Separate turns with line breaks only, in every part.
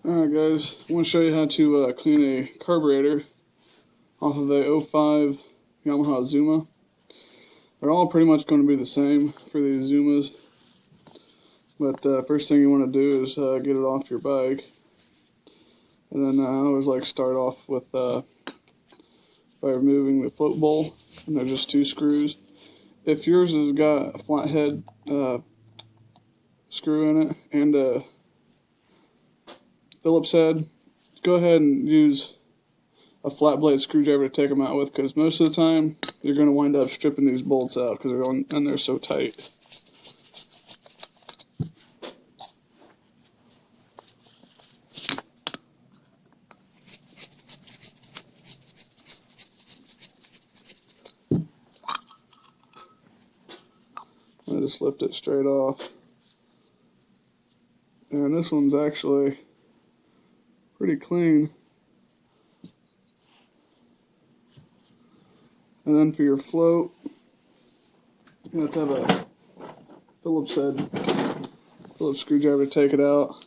Alright guys, I want to show you how to clean a carburetor off of a '05 Yamaha Zuma. They're all pretty much going to be the same for these Zumas, but first thing you want to do is get it off your bike. And then I always like start off with by removing the float bowl, and they're just 2 screws. If yours has got a flathead screw in it and a Phillips head, go ahead and use a flat blade screwdriver to take them out with, because most of the time you're going to wind up stripping these bolts out because they're on, and they're so tight. I just lift it straight off, and this one's actually pretty clean. And then for your float, you have to have a Phillips screwdriver to take it out.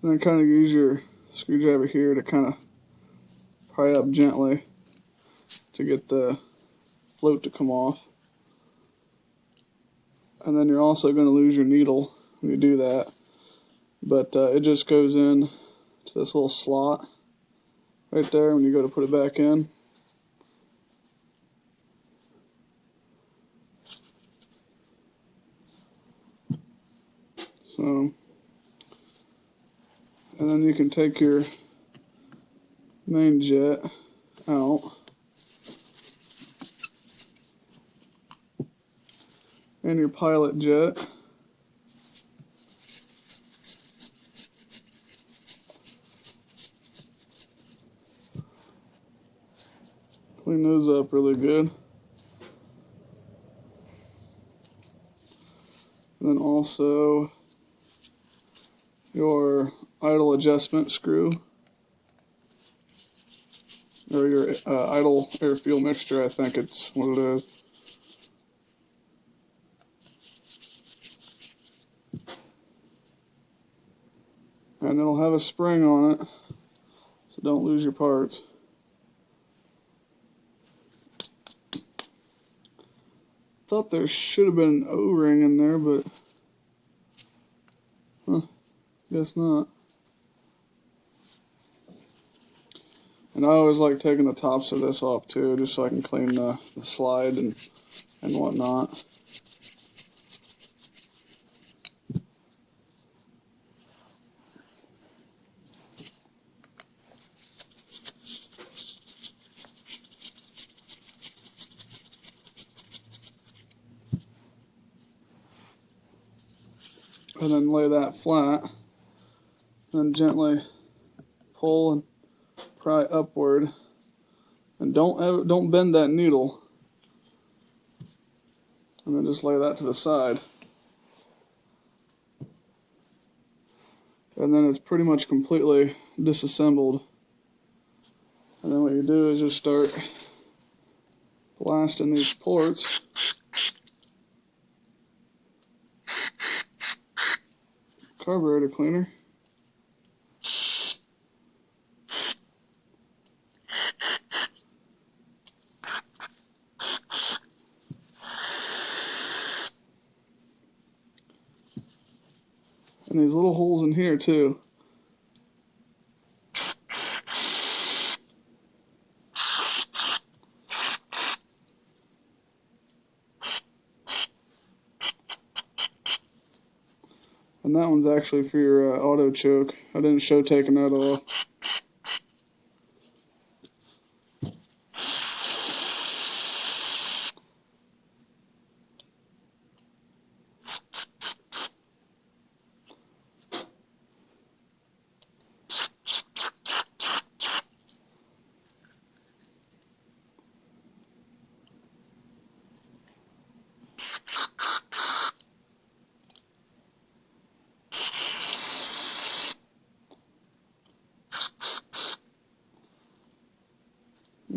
And then kind of use your screwdriver here to kind of pry up gently to get the float to come off. And then you're also going to lose your needle when you do that, but it just goes in to this little slot right there when you go to put it back in. So, and then you can take your main jet out, and your pilot jet, clean those up really good. And then also your idle adjustment screw, or your idle air fuel mixture, I think it's what it is. And it'll have a spring on it, so don't lose your parts. Thought there should have been an O-ring in there, but guess not. And I always like taking the tops of this off too, just so I can clean the slide and whatnot. And then lay that flat, and gently pull and pry upward, and don't bend that needle, and then just lay that to the side, and then it's pretty much completely disassembled. And then what you do is just start blasting these ports. Carburetor cleaner. And these little holes in here too. And that one's actually for your auto choke. I didn't show taking that off.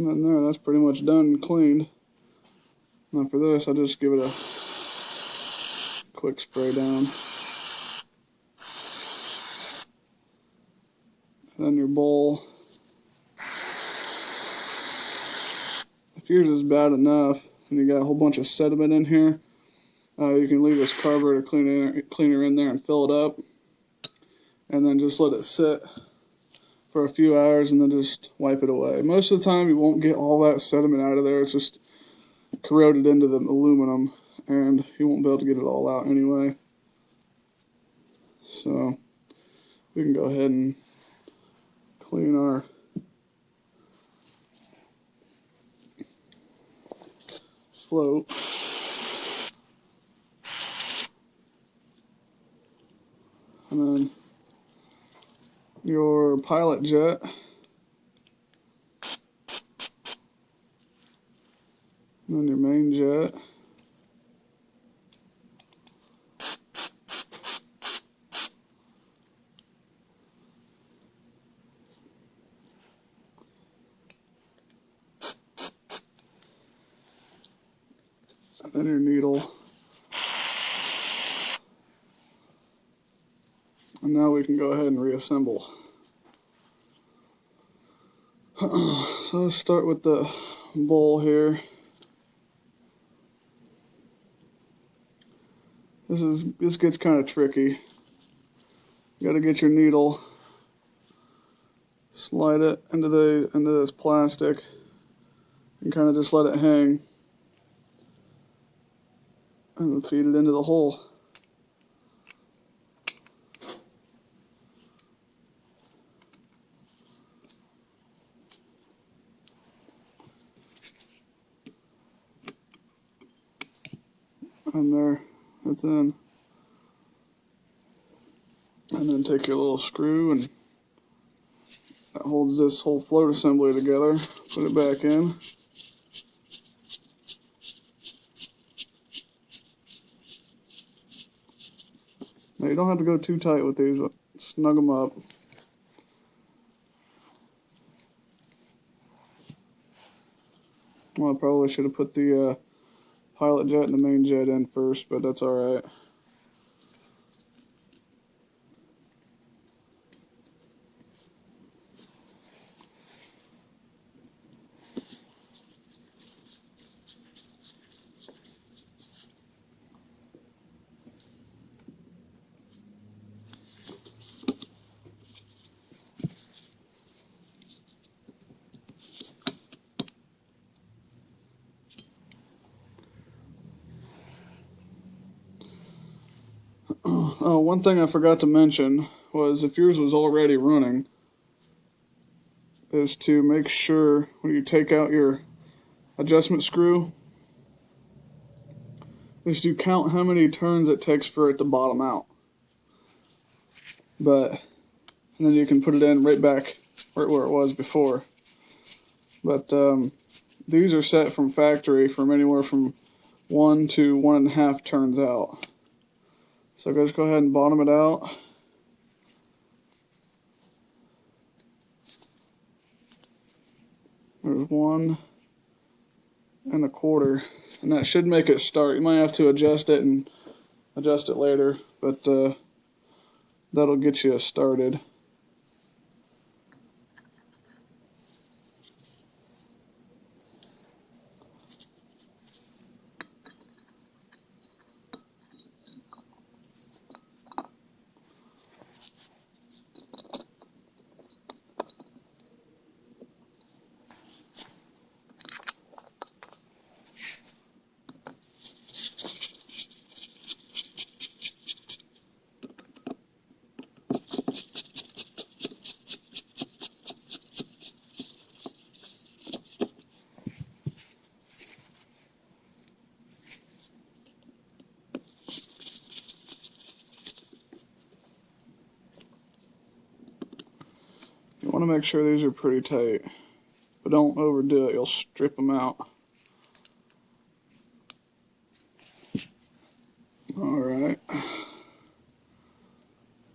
And then there, that's pretty much done and cleaned. Now for this, I'll just give it a quick spray down. And then your bowl. If yours is bad enough and you got a whole bunch of sediment in here, you can leave this carburetor cleaner in there and fill it up. And then just let it sit for a few hours and then just wipe it away. Most of the time you won't get all that sediment out of there. It's just corroded into the aluminum and you won't be able to get it all out anyway. So we can go ahead and clean our float. And then your pilot jet. And then your main jet. And then your needle. And now we can go ahead and reassemble. So let's start with the bowl here. This gets kind of tricky. You got to get your needle, slide it into this plastic, and kind of just let it hang, and then feed it into the hole. And there, that's in. And then take your little screw and that holds this whole float assembly together. Put it back in. Now you don't have to go too tight with these, but snug them up. Well, I probably should have put the pilot jet and the main jet in first, but that's alright. Oh, one thing I forgot to mention was if yours was already running, is to make sure when you take out your adjustment screw, is to count how many turns it takes for it to bottom out. And then you can put it in right back right where it was before. But these are set from factory from anywhere from 1 to 1.5 turns out. So just go ahead and bottom it out. There's 1.25, and that should make it start. You might have to adjust it and adjust it later, but that'll get you started. You want to make sure these are pretty tight, but don't overdo it, you'll strip them out. Alright,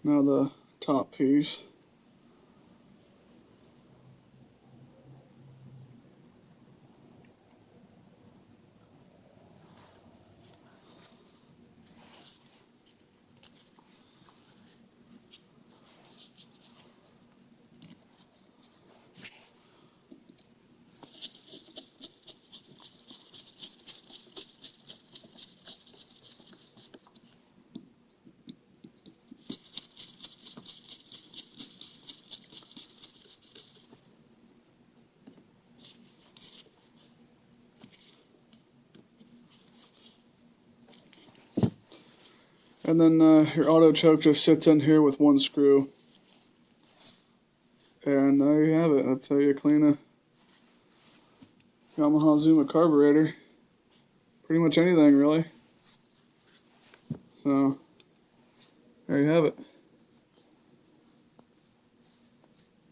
now the top piece. And then your auto choke just sits in here with one screw. And there you have it. That's how you clean a Yamaha Zuma carburetor. Pretty much anything, really. So, there you have it.